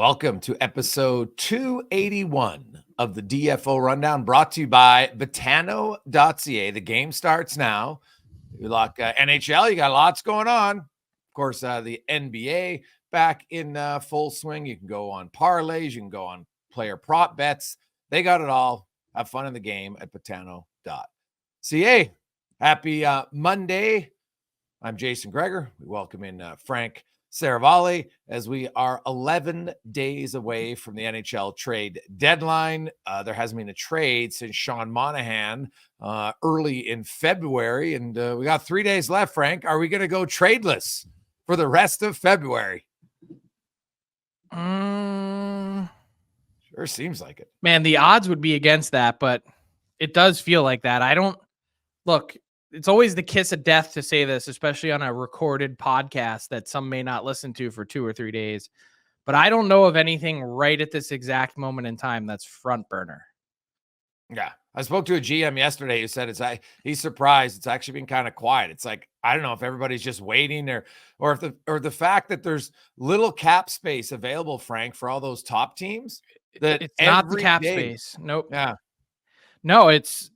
Welcome to episode 281 of the DFO Rundown, brought to you by Betano.ca. The game starts now. You lock NHL, you got lots going on. Of course, the NBA back in full swing. You can go on parlays, you can go on player prop bets. They got it all. Have fun in the game at Betano.ca. Happy Monday. I'm Jason Gregor. We welcome in Frank Saravalli as we are 11 days away from the NHL trade deadline. There hasn't been a trade since Sean Monahan early in February, and we got 3 days left. Frank, are we going to go tradeless for the rest of February? Sure seems like it. Man, the odds would be against that, but it does feel like that. Look, it's always the kiss of death to say this, especially on a recorded podcast that some may not listen to for 2 or 3 days. But I don't know of anything right at this exact moment in time that's front burner. Yeah. I spoke to a GM yesterday who said he's surprised it's actually been kind of quiet. It's like, I don't know if everybody's just waiting or the fact that there's little cap space available, Frank, for all those top teams. That it's not the cap space. Nope. Yeah. No, it's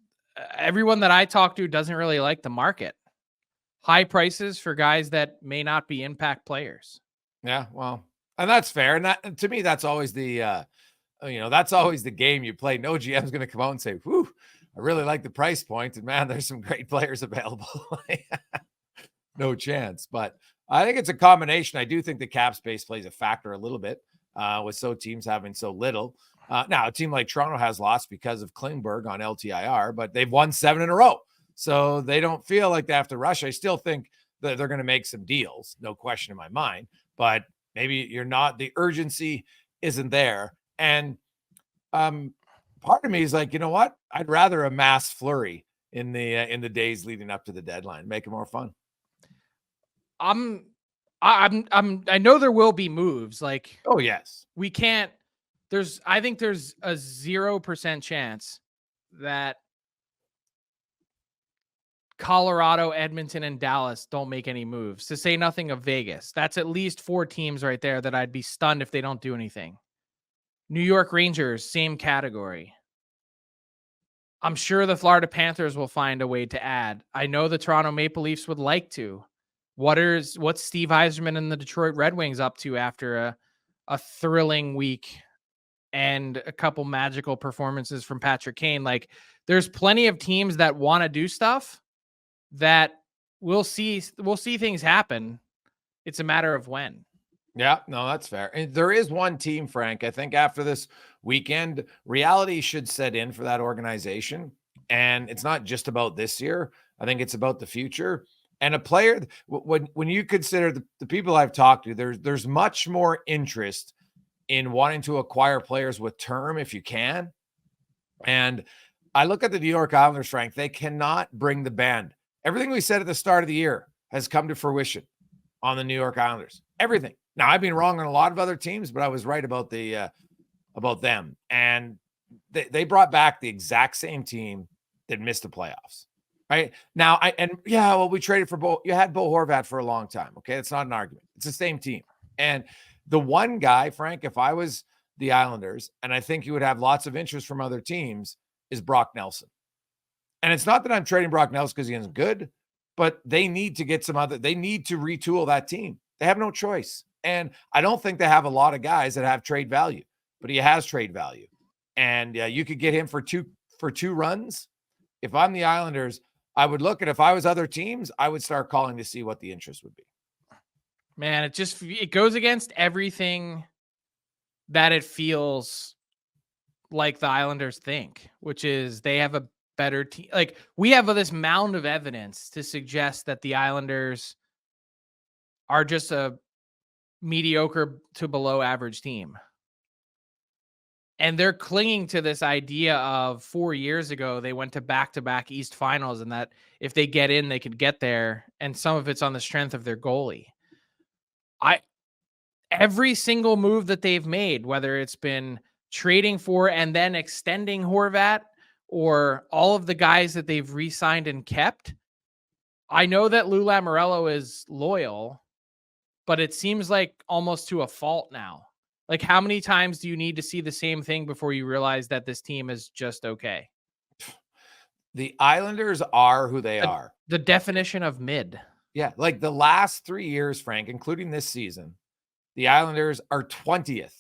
everyone that I talk to doesn't really like the market. High prices for guys that may not be impact players. Yeah, well, and that's fair. And that, to me, that's always the, that's always the game you play. No GM's going to come out and say, whew, I really like the price point. And man, there's some great players available. No chance. But I think it's a combination. I do think the cap space plays a factor a little bit with teams having so little. Now, a team like Toronto has lost because of Klingberg on LTIR, but they've won 7 in a row. So they don't feel like they have to rush. I still think that they're going to make some deals, no question in my mind, but maybe the urgency isn't there. And part of me is like, you know what? I'd rather a mass flurry in the days leading up to the deadline, make it more fun. I know there will be moves. Like, oh yes, we can't. I think there's a 0% chance that Colorado, Edmonton, and Dallas don't make any moves, to say nothing of Vegas. That's at least 4 teams right there that I'd be stunned if they don't do anything. New York Rangers, same category. I'm sure the Florida Panthers will find a way to add. I know the Toronto Maple Leafs would like to. What's Steve Yzerman and the Detroit Red Wings up to after a thrilling week and a couple magical performances from Patrick Kane? Like, there's plenty of teams that want to do stuff that we'll see things happen. It's a matter of when. Yeah, no, that's fair. And there is one team, Frank, I think after this weekend, reality should set in for that organization. And it's not just about this year. I think it's about the future. And a player, when you consider the people I've talked to, there's much more interest in wanting to acquire players with term if you can. And I look at the New York Islanders, Frank, they cannot bring the band. Everything we said at the start of the year has come to fruition on the New York Islanders. Everything. Now, I've been wrong on a lot of other teams, but I was right about about them. And they brought back the exact same team that missed the playoffs. Right now, we traded for Bo. You had Bo Horvat for a long time. Okay, it's not an argument. It's the same team. And the one guy, Frank, if I was the Islanders, and I think you would have lots of interest from other teams, is Brock Nelson. And it's not that I'm trading Brock Nelson because he isn't good, but they need to get they need to retool that team. They have no choice. And I don't think they have a lot of guys that have trade value, but he has trade value. And you could get him for two runs. If I'm the Islanders, I would look at, if I was other teams, I would start calling to see what the interest would be. Man, it goes against everything that it feels like the Islanders think, which is they have a better team. Like, we have this mound of evidence to suggest that the Islanders are just a mediocre to below average team. And they're clinging to this idea of 4 years ago, they went to back-to-back East finals, and that if they get in, they could get there. And some of it's on the strength of their goalie. Every single move that they've made, whether it's been trading for and then extending Horvat, or all of the guys that they've re-signed and kept, I know that Lou Lamoriello is loyal, but it seems like almost to a fault now. Like, how many times do you need to see the same thing before you realize that this team is just okay? The Islanders are who they are. The definition of mid. Yeah, like the last 3 years, Frank, including this season, the Islanders are 20th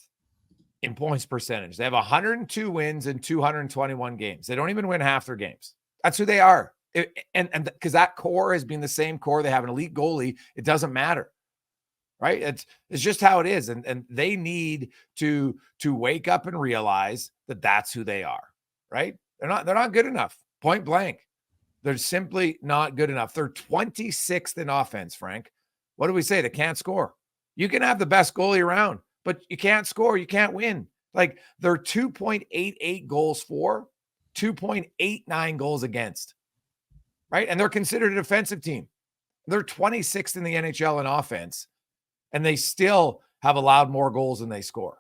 in points percentage. They have 102 wins in 221 games. They don't even win half their games. That's who they are. And because that core has been the same core, they have an elite goalie. It doesn't matter, right? It's just how it is, and they need to wake up and realize that that's who they are, right? They're not good enough. Point blank. They're simply not good enough. They're 26th in offense, Frank. What do we say? They can't score. You can have the best goalie around, but you can't score. You can't win. Like, they're 2.88 goals for, 2.89 goals against, right? And they're considered a defensive team. They're 26th in the NHL in offense, and they still have allowed more goals than they score.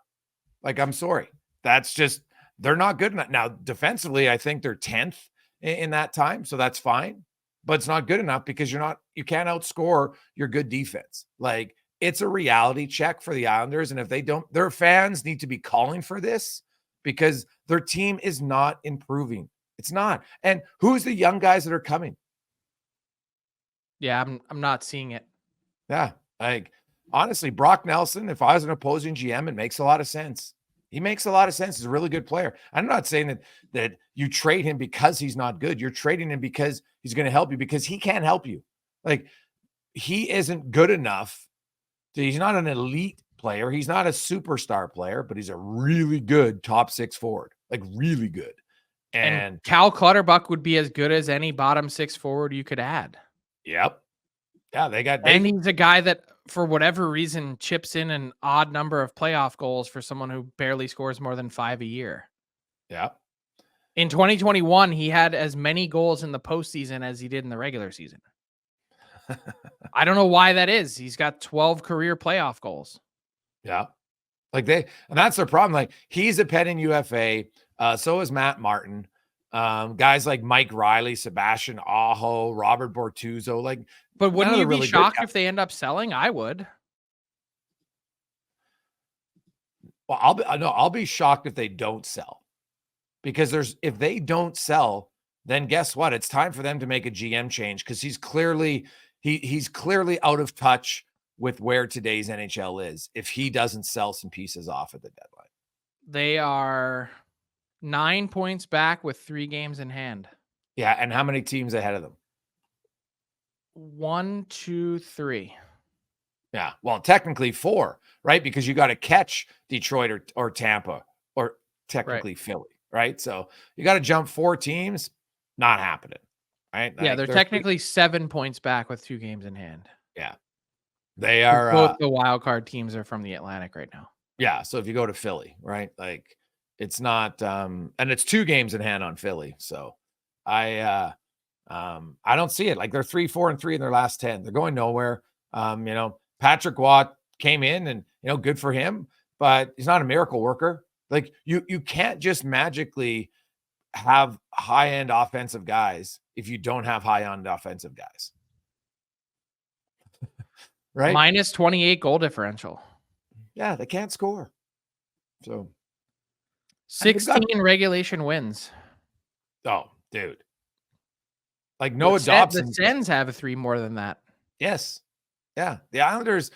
Like, I'm sorry. That's just, they're not good enough. Now, defensively, I think they're 10th in that time, so that's fine, but it's not good enough because you can't outscore your good defense. Like, it's a reality check for the Islanders, and if they don't, their fans need to be calling for this because their team is not improving. It's not. And who's the young guys that are coming? Yeah, I'm not seeing it. Yeah, like, honestly, Brock Nelson, if I was an opposing GM, it makes a lot of sense. He makes a lot of sense. He's a really good player. I'm not saying that you trade him because he's not good. You're trading him because he's going to help you, because he can't help you. Like, he isn't good enough. He's not an elite player. He's not a superstar player, but he's a really good top six forward, like really good. And Cal Clutterbuck would be as good as any bottom six forward you could add. Yep. Yeah, and he's a guy that, for whatever reason, chips in an odd number of playoff goals for someone who barely scores more than 5 a year. Yeah. In 2021, he had as many goals in the postseason as he did in the regular season. I don't know why that is. He's got 12 career playoff goals. Yeah. And that's their problem. Like, he's a pending UFA. So is Matt Martin. Guys like Mike Riley, Sebastian Aho, Robert Bortuzzo. Like, but wouldn't you be shocked if they end up selling? I would. Well, I'll be shocked if they don't sell, because if they don't sell, then guess what? It's time for them to make a GM change, because he's clearly out of touch with where today's NHL is if he doesn't sell some pieces off at the deadline. They are 9 points back with 3 games in hand. Yeah, and how many teams ahead of them? 1, 2, 3. Yeah, well, technically 4, right? Because you got to catch Detroit or Tampa, or technically Philly, right? So you got to jump 4 teams. Not happening, right? Yeah, they're technically 7 points back with 2 games in hand. Yeah, they are. Both the wild card teams are from the Atlantic right now. Yeah, so if you go to Philly, right, like, it's not, and it's 2 games in hand on Philly. So I don't see it. Like, they're 3-4-3 in their last 10. They're going nowhere. Patrick Watt came in, and, good for him, but he's not a miracle worker. Like, you can't just magically have high-end offensive guys if you don't have high-end offensive guys. Right? Minus 28 goal differential. Yeah, they can't score. So 16 regulation wins. Oh, dude. Like, Noah Dobson. The Sens have 3 more than that. Yes. Yeah. The Islanders,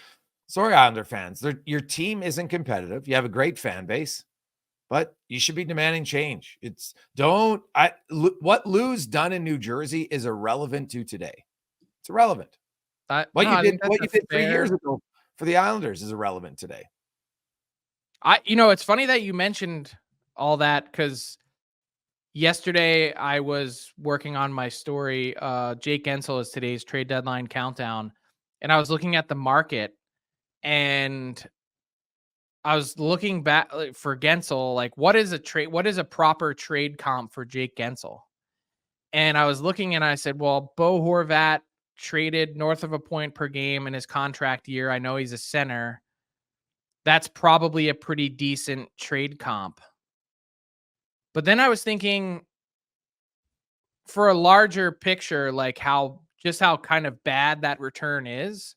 sorry, Islander fans, your team isn't competitive. You have a great fan base, but you should be demanding change. What Lou's done in New Jersey is irrelevant to today. It's irrelevant. What you did 3 years ago for the Islanders is irrelevant today. It's funny that you mentioned all that, because yesterday I was working on my story. Jake Guentzel is today's trade deadline countdown, and I was looking at the market, and I was looking back for Guentzel, like, what is a proper trade comp for Jake Guentzel? And I was looking, and I said, well, Bo Horvat traded north of a point per game in his contract year. I know he's a center. That's probably a pretty decent trade comp. But then I was thinking, for a larger picture, like how kind of bad that return is,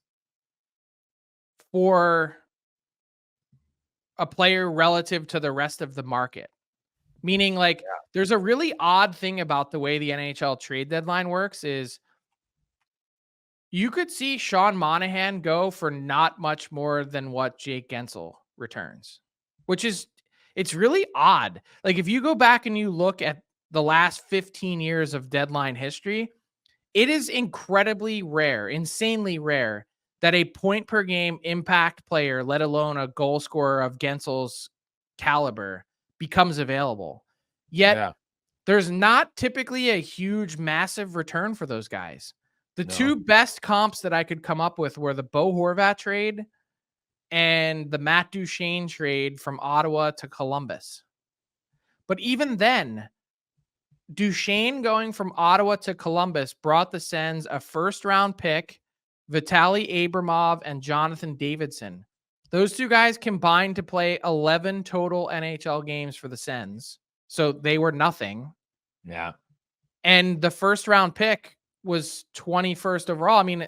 for a player relative to the rest of the market. Meaning, like, there's a really odd thing about the way the NHL trade deadline works is you could see Sean Monahan go for not much more than what Jake Guentzel returns, which is, it's really odd. Like, if you go back and you look at the last 15 years of deadline history, it is incredibly rare, insanely rare, that a point per game impact player, let alone a goal scorer of Guentzel's caliber, becomes available. Yet Yeah. there's not typically a huge, massive return for those guys. The No. two best comps that I could come up with were the Bo Horvat trade and the Matt Duchene trade from Ottawa to Columbus. But even then, Duchene going from Ottawa to Columbus brought the Sens a first-round pick, Vitaly Abramov, and Jonathan Davidson. Those two guys combined to play 11 total NHL games for the Sens. So they were nothing. Yeah. And the first-round pick was 21st overall. I mean,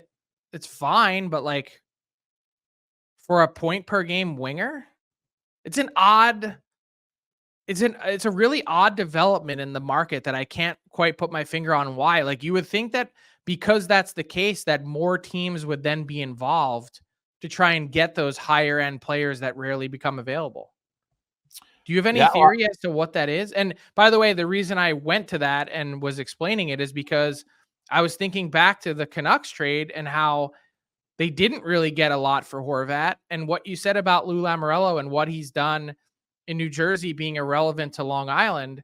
it's fine, but like for a point per game winger, it's a really odd development in the market that I can't quite put my finger on why. Like, you would think that because that's the case, that more teams would then be involved to try and get those higher end players that rarely become available. Do you have any theory as to what that is? And by the way, the reason I went to that and was explaining it is because I was thinking back to the Canucks trade and how they didn't really get a lot for Horvat, and what you said about Lou Lamoriello and what he's done in New Jersey being irrelevant to Long Island.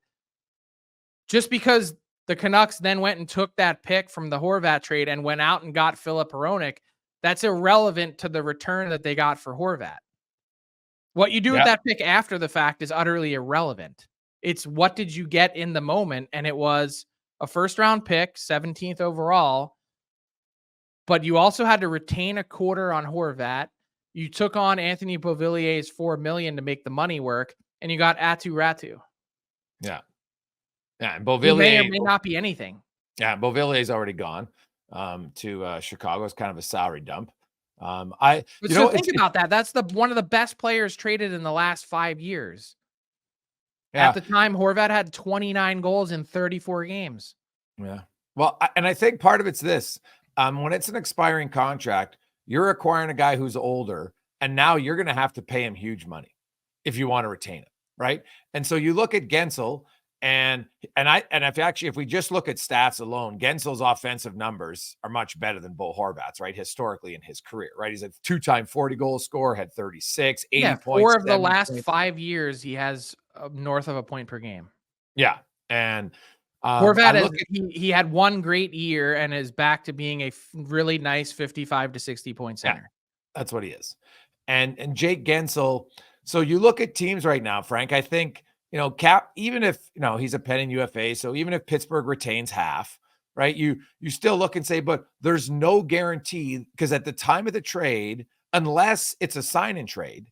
Just because the Canucks then went and took that pick from the Horvat trade and went out and got Filip Hronek, that's irrelevant to the return that they got for Horvat. What you do with that pick after the fact is utterly irrelevant. It's what did you get in the moment, and it was a first-round pick, 17th overall, but you also had to retain a quarter on Horvat. You took on Anthony Beauvillier's $4 million to make the money work, and you got Atu Ratu. Yeah. And Beauvillier may or may not be anything. Yeah, Beauvillier's already gone to Chicago. It's kind of a salary dump. Think about that. That's one of the best players traded in the last 5 years. Yeah. At the time, Horvat had 29 goals in 34 games. Yeah. Well, I think part of it's this. When it's an expiring contract, you're acquiring a guy who's older, and now you're going to have to pay him huge money if you want to retain him, right? And so you look at Guentzel, and if we just look at stats alone, Guentzel's offensive numbers are much better than Bo Horvat's, right? Historically in his career, right? He's a 2-time 40-goal scorer, had 36, 80 points. 4 of the last 5 years, he has north of a point per game. Yeah, and Horvat he had one great year and is back to being a really nice 55 to 60 point center. Yeah, that's what he is. And Jake Guentzel. So you look at teams right now, Frank. I think even if he's a pending UFA, so even if Pittsburgh retains half, right? You still look and say, but there's no guarantee, because at the time of the trade, unless it's a sign and trade,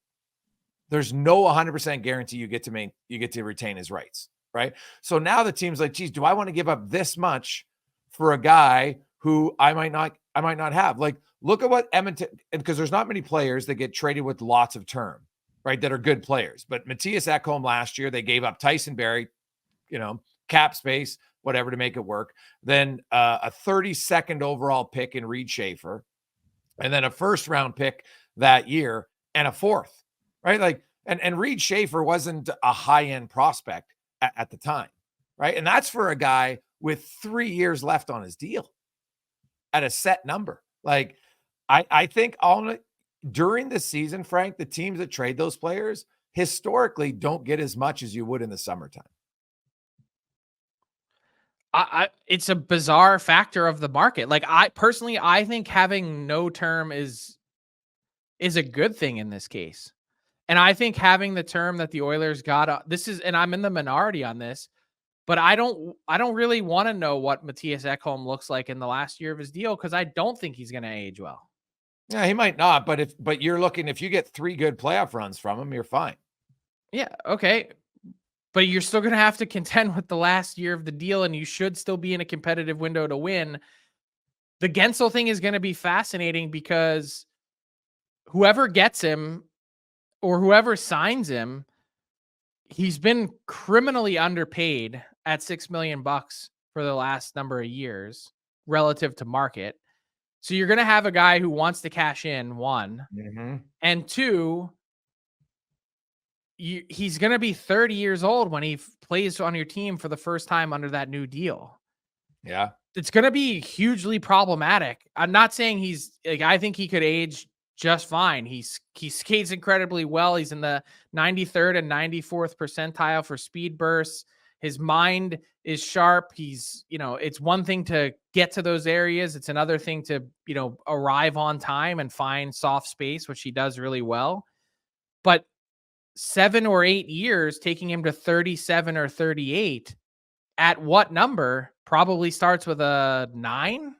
there's no 100% guarantee you get to retain his rights. Right. So now the team's like, geez, do I want to give up this much for a guy who I might not have? Like, look at what Edmonton, because there's not many players that get traded with lots of term, right? That are good players. But Matthias Ekholm last year, they gave up Tyson Barrie, cap space, whatever, to make it work. Then a 32nd overall pick in Reed Schaefer, and then a first-round pick that year and a 4th, right? Like, and Reed Schaefer wasn't a high-end prospect at the time, right? And that's for a guy with 3 years left on his deal at a set number. Like, I think during the season, Frank, the teams that trade those players historically don't get as much as you would in the summertime. It's a bizarre factor of the market. Like, I think having no term is a good thing in this case. And I think having the term that the Oilers got, and I'm in the minority on this, but I don't really want to know what Matthias Ekholm looks like in the last year of his deal, because I don't think he's going to age well. Yeah, he might not, but you're looking, if you get 3 good playoff runs from him, you're fine. Yeah, okay. But you're still going to have to contend with the last year of the deal, and you should still be in a competitive window to win. The Guentzel thing is going to be fascinating because whoever gets him, or whoever signs him, he's been criminally underpaid at $6 million for the last number of years relative to market. So you're going to have a guy who wants to cash in, one, and two, he's going to be 30 years old when he plays on your team for the first time under that new deal. Yeah. It's going to be hugely problematic. I'm not saying I think he could age just fine. He skates incredibly well. He's in the 93rd and 94th percentile for speed bursts. His mind is sharp. He's, it's one thing to get to those areas. It's another thing to, arrive on time and find soft space, which he does really well. But 7 or 8 years, taking him to 37 or 38, at what number? Probably starts with a 9.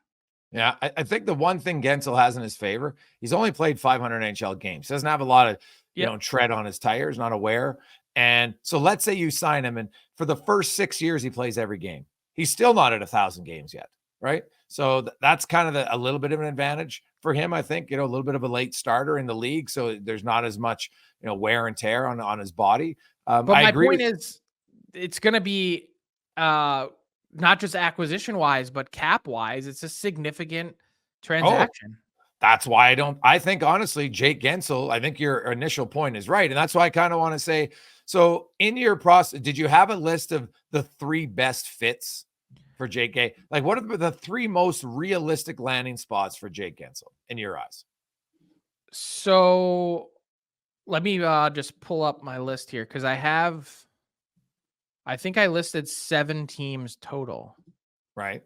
Yeah, I think the one thing Guentzel has in his favor, he's only played 500 NHL games. He doesn't have a lot of tread on his tires, not aware. And so let's say you sign him, and for the first 6 years he plays every game. He's still not at 1,000 games yet, right? So that's kind of a little bit of an advantage for him, I think. A little bit of a late starter in the league, so there's not as much wear and tear on his body. But my point is, it's going to be not just acquisition wise, but cap wise, it's a significant transaction. That's why I think honestly, Jake Guentzel, I think your initial point is right. And that's why I kind of want to say, so in your process, did you have a list of the 3 best fits for Jake Guentzel? Like, what are the 3 most realistic landing spots for Jake Guentzel in your eyes? So let me just pull up my list here, because I think I listed 7 teams total. Right.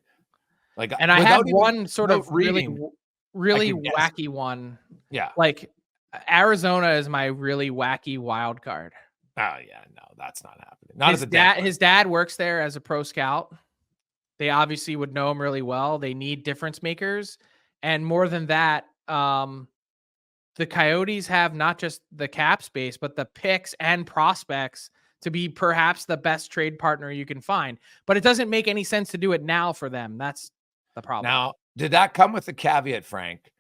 And I had one sort of really wacky one. Yeah. Like Arizona is my really wacky wild card. Oh yeah. No, that's not happening. Not his dad works there as a pro scout. They obviously would know him really well. They need difference makers. And more than that, the Coyotes have not just the cap space, but the picks and prospects to be perhaps the best trade partner you can find. But it doesn't make any sense to do it now for them. That's the problem. Now, did that come with the caveat, Frank?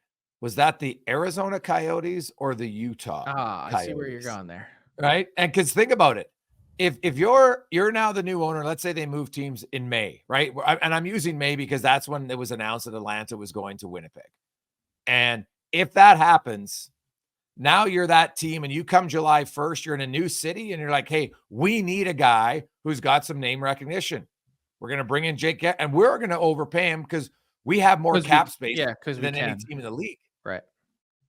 Was that the Arizona Coyotes or the Utah Coyotes? I see where you're going there. Right? And because think about it. If you're now the new owner, let's say they move teams in May, right? And I'm using May because that's when it was announced that Atlanta was going to Winnipeg. And if that happens, now you're that team and you come July 1st, you're in a new city and you're like, hey, we need a guy who's got some name recognition. We're going to bring in Jake and we're going to overpay him because we have more cap space than any team in the league. Right.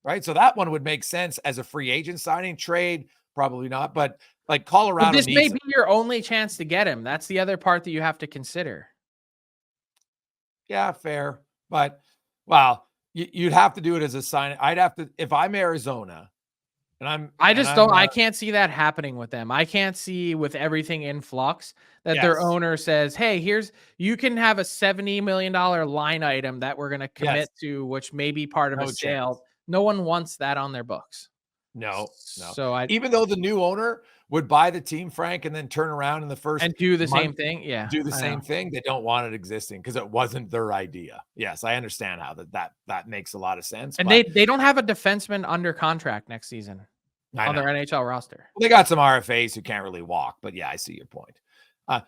Right. So that one would make sense as a free agent signing. Trade, probably not. But like Colorado, this may be your only chance to get him. That's the other part that you have to consider. Yeah, fair. But wow. You'd have to do it as a sign. I'd have to, if I'm Arizona and I can't see that happening with them. I can't see with everything in flux that their owner says, hey, you can have a $70 million line item that we're going to commit to, which may be part of a sale. No one wants that on their books. No. So even though the new owner would buy the team, Frank, and then turn around in the first and do the same thing. Yeah. Do the same thing. They don't want it existing because it wasn't their idea. Yes. I understand how that makes a lot of sense. And they don't have a defenseman under contract next season on their NHL roster. Well, they got some RFAs who can't really walk, but yeah, I see your point.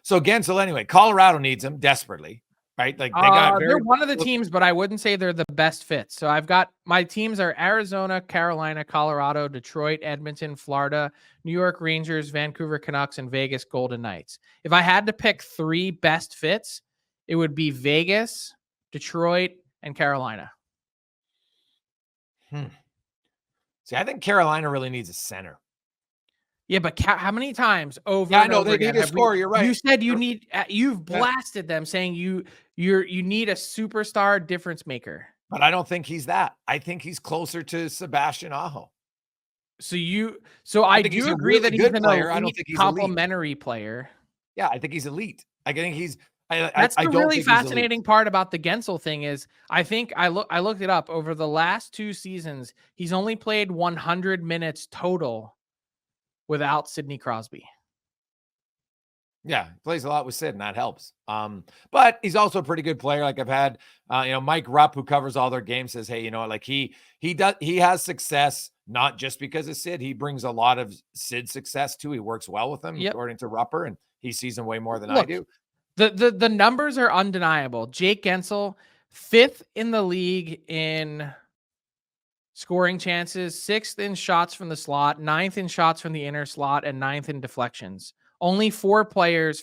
So Guentzel, anyway, Colorado needs him desperately. Right, like they're one of the teams, but I wouldn't say they're the best fit. So I've got my teams are Arizona, Carolina, Colorado, Detroit, Edmonton, Florida, New York Rangers, Vancouver Canucks, and Vegas Golden Knights. If I had to pick 3 best fits, it would be Vegas, Detroit, and Carolina. See, I think Carolina really needs a center. Yeah, but how many times over? Yeah, I know they need a score. You're right. You said you've blasted them saying you need a superstar difference maker. But I don't think he's that. I think he's closer to Sebastian Aho. So I do agree that he's an player. I don't think he's complimentary player. Yeah, I think he's elite. I think he's. That's the really fascinating part about the Guentzel thing is I think I looked it up over the last 2 seasons. He's only played 100 minutes total without Sidney Crosby. Yeah, he plays a lot with Sid, and that helps. But he's also a pretty good player. Like I've had, Mike Rupp, who covers all their games, says, hey, like he has success not just because of Sid. He brings a lot of Sid's success too. He works well with him, according to Rupper, and he sees him way more than I do. The numbers are undeniable. Jake Guentzel, 5th in the league in scoring chances, 6th in shots from the slot, 9th in shots from the inner slot, and 9th in deflections. Only 5 players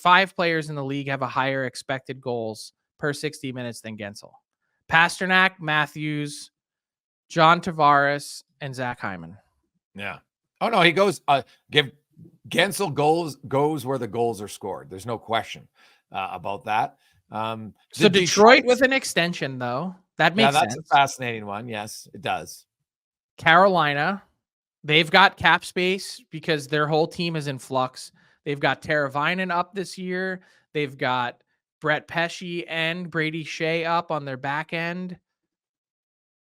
in the league have a higher expected goals per 60 minutes than Guentzel. Pasternak, Matthews, John Tavares, and Zach Hyman. Yeah. Oh no, he goes. Give Guentzel goes where the goals are scored. There's no question about that. So Detroit with an extension, though, that makes sense. That's a fascinating one. Yes, it does. Carolina, they've got cap space because their whole team is in flux. They've got Teravainen up this year. They've got Brett Pesce and Brady Shea up on their back end.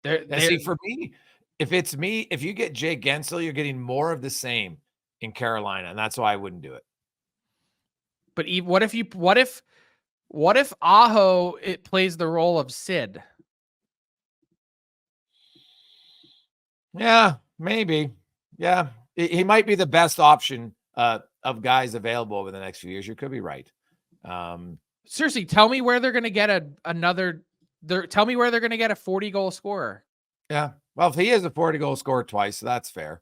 See, for me, if you get Jake Guentzel, you're getting more of the same in Carolina, and that's why I wouldn't do it. But what if Aho it plays the role of Sid? Yeah, maybe. Yeah, he might be the best option of guys available over the next few years. You could be right. Seriously, tell me where they're going to get tell me where they're going to get a 40-goal scorer. Yeah, well, if he is a 40-goal scorer twice, so that's fair.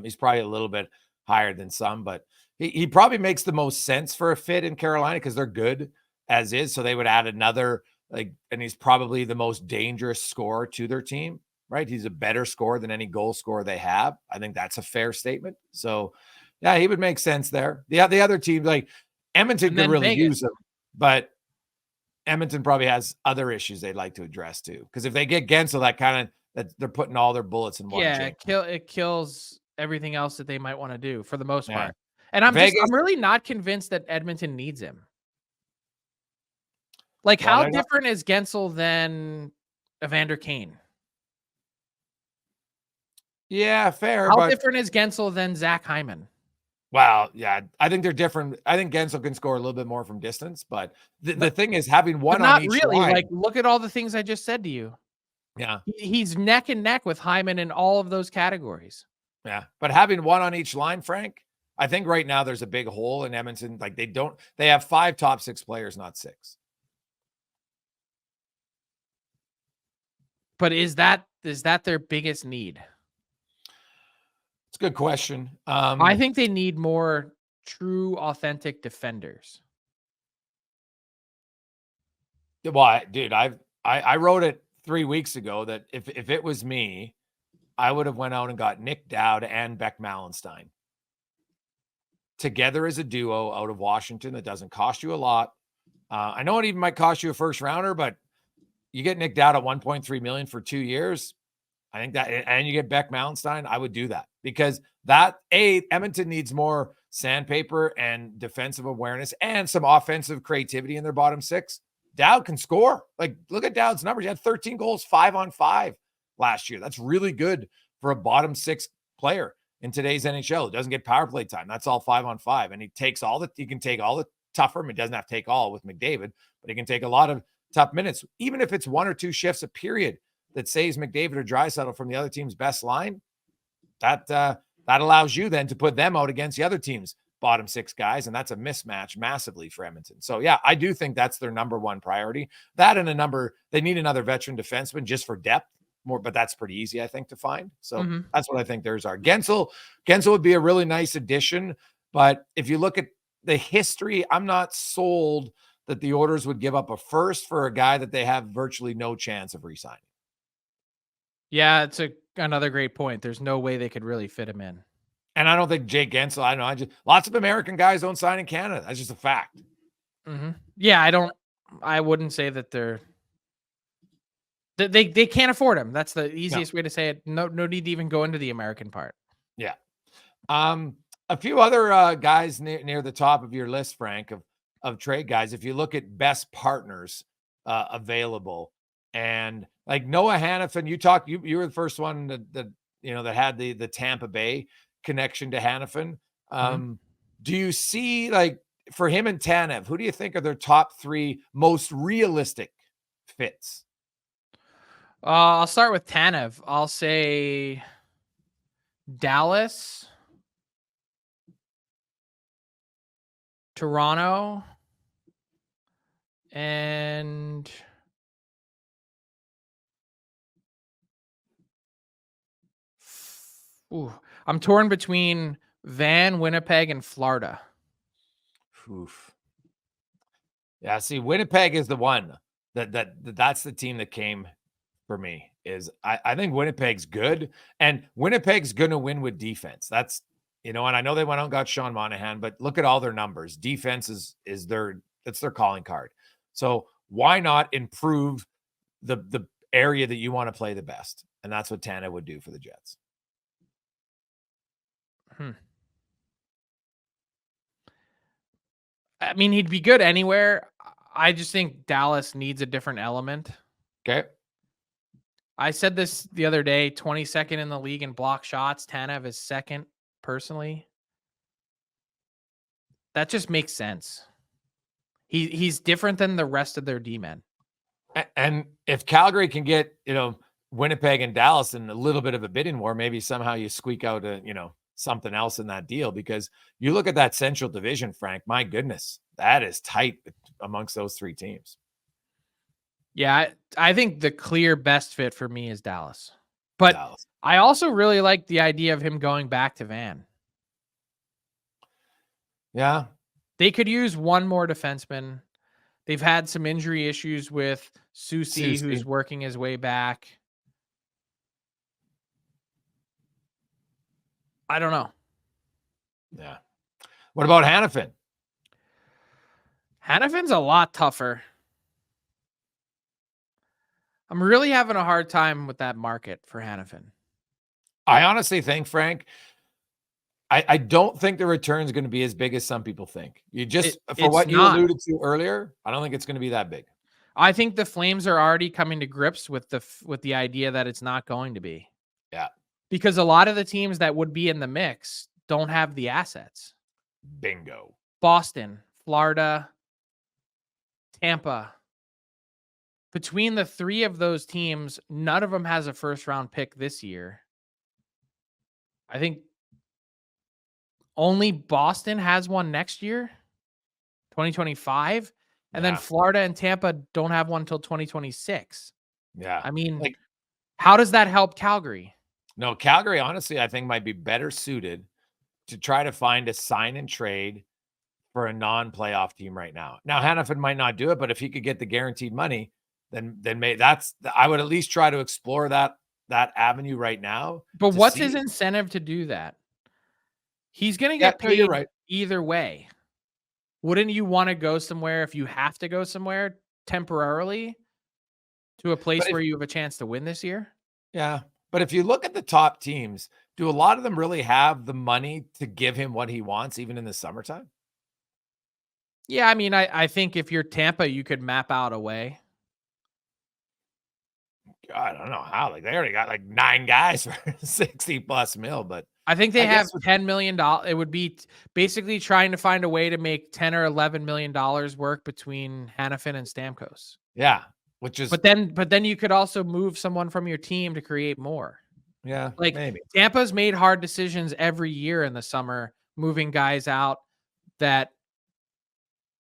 He's probably a little bit higher than some, but he probably makes the most sense for a fit in Carolina because they're good as is. So they would add another, and he's probably the most dangerous scorer to their team. Right, he's a better scorer than any goal scorer they have. I think that's a fair statement. So, yeah, he would make sense there. The other teams like Edmonton could really use him, but Edmonton probably has other issues they'd like to address too. Because if they get Guentzel, that they're putting all their bullets in one. Yeah, it kills everything else that they might want to do for the most part. And I'm really not convinced that Edmonton needs him. Like, how different is Guentzel than Evander Kane? Yeah, fair. How different is Guentzel than Zach Hyman? Well, yeah, I think they're different. I think Guentzel can score a little bit more from distance, but the thing is having one on each line. Like, look at all the things I just said to you. Yeah, he's neck and neck with Hyman in all of those categories. Yeah, but having one on each line, Frank, I think right now there's a big hole in Edmonton. Like they have 5 top 6 players, not 6. But is that their biggest need? It's a good question. I think they need more true, authentic defenders. Well, dude, I wrote it 3 weeks ago that if it was me, I would have went out and got Nick Dowd and Beck Mallenstein together as a duo out of Washington. That doesn't cost you a lot. I know it even might cost you a first rounder, but you get Nick Dowd at $1.3 million for 2 years. I think that, and you get Beck Mallenstein, I would do that because Edmonton needs more sandpaper and defensive awareness and some offensive creativity in their bottom 6. Dowd can score. Like, look at Dowd's numbers. He had 13 goals, 5-on-5 last year. That's really good for a bottom 6 player in today's NHL. It doesn't get power play time. That's all 5-on-5. And he can take all the tougher. He doesn't have to take all with McDavid, but he can take a lot of tough minutes. Even if it's 1 or 2 shifts a period that saves McDavid or Draisaitl from the other team's best line, that allows you then to put them out against the other team's bottom 6 guys, and that's a mismatch massively for Edmonton. So, yeah, I do think that's their number one priority. That and they need another veteran defenseman just for depth more, but that's pretty easy, I think, to find. So that's what I think theirs are. Guentzel would be a really nice addition, but if you look at the history, I'm not sold that the Oilers would give up a first for a guy that they have virtually no chance of re-signing. Yeah, it's another great point. There's no way they could really fit him in. And I don't think Jake Guentzel, I don't know. Lots of American guys don't sign in Canada. That's just a fact. Yeah, I wouldn't say that they can't afford him. That's the easiest way to say it. No need to even go into the American part. Yeah. A few other guys near the top of your list, Frank, of trade guys. If you look at best partners available, and like Noah Hanifin, you were the first one that had the Tampa Bay connection to Hanifin. Do you see, like, for him and Tanev, who do you think are their top 3 most realistic fits? I'll start with Tanev. I'll say Dallas, Toronto, and ooh, I'm torn between Winnipeg, and Florida. Oof. Yeah, see, Winnipeg is the one that's the team that came for me. Is I think Winnipeg's good, and Winnipeg's gonna win with defense. That's and I know they went out and got Sean Monahan, but look at all their numbers. Defense is their calling card. So why not improve the area that you want to play the best? And that's what Tanev would do for the Jets. I mean, he'd be good anywhere. I just think Dallas needs a different element. Okay. I said this the other day, 22nd in the league in block shots. Tanev is second, personally. That just makes sense. He's different than the rest of their D-men. And if Calgary can get, Winnipeg and Dallas in a little bit of a bidding war, maybe somehow you squeak out something else in that deal, because you look at that Central Division, Frank, my goodness, that is tight amongst those three teams. Yeah, I think the clear best fit for me is Dallas. But I also really like the idea of him going back to Van. Yeah. They could use one more defenseman. They've had some injury issues with Susie, who's working his way back. I don't know. Yeah. What about Hanifin? Hanifin's a lot tougher. I'm really having a hard time with that market for Hanifin. I honestly think, Frank, I don't think the return is going to be as big as some people think. You alluded to earlier, I don't think it's going to be that big. I think the Flames are already coming to grips with the idea that it's not going to be. Yeah. Because a lot of the teams that would be in the mix don't have the assets. Bingo. Boston, Florida, Tampa. Between the three of those teams, none of them has a first-round pick this year. I think only Boston has one next year, 2025. And then Florida and Tampa don't have one until 2026. Yeah. I mean, how does that help Calgary? No, Calgary, honestly, I think might be better suited to try to find a sign and trade for a non-playoff team right now. Now, Hanifin might not do it, but if he could get the guaranteed money, then I would at least try to explore that avenue right now. But what's his incentive to do that? He's going to get paid either way. Wouldn't you want to go somewhere if you have to go somewhere temporarily to a place where you have a chance to win this year? Yeah. But if you look at the top teams, do a lot of them really have the money to give him what he wants, even in the summertime? Yeah, I mean, I think if you're Tampa, you could map out a way. I don't know how. They already got 9 guys for 60+ mil, but I think they have $10 million. It would be basically trying to find a way to make $10 or $11 million work between Hanifin and Stamkos. Yeah, which is. But then you could also move someone from your team to create more. Yeah, maybe. Tampa's made hard decisions every year in the summer, moving guys out. That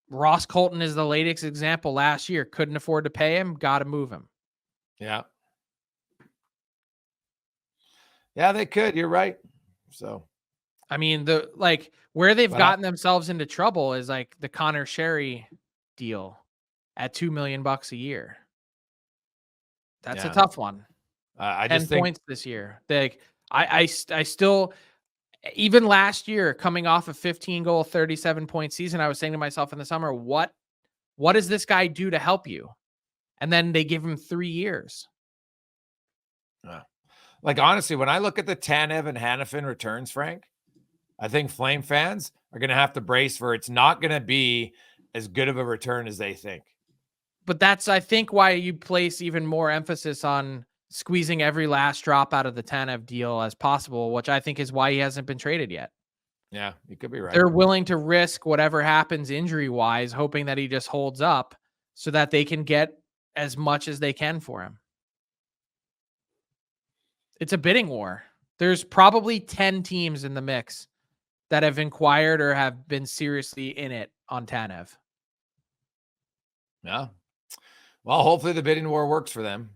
Ross Colton is the latest example. Last year, couldn't afford to pay him, got to move him. Yeah. Yeah, they could. You're right. So, I mean, where they've gotten themselves into trouble is the Connor Sherry deal at $2 million a year. That's a tough one. I 10 just think points this year. I still, even last year, coming off a 15-goal, 37-point season, I was saying to myself in the summer, what does this guy do to help you? And then they give him 3 years. Honestly, when I look at the Tanev and Hanifin returns, Frank, I think Flame fans are going to have to brace for it's not going to be as good of a return as they think. But that's, I think, why you place even more emphasis on squeezing every last drop out of the Tanev deal as possible, which I think is why he hasn't been traded yet. Yeah, you could be right. They're willing to risk whatever happens injury-wise, hoping that he just holds up so that they can get as much as they can for him. It's a bidding war. There's probably 10 teams in the mix that have inquired or have been seriously in it on Tanev. Yeah. Well, hopefully the bidding war works for them.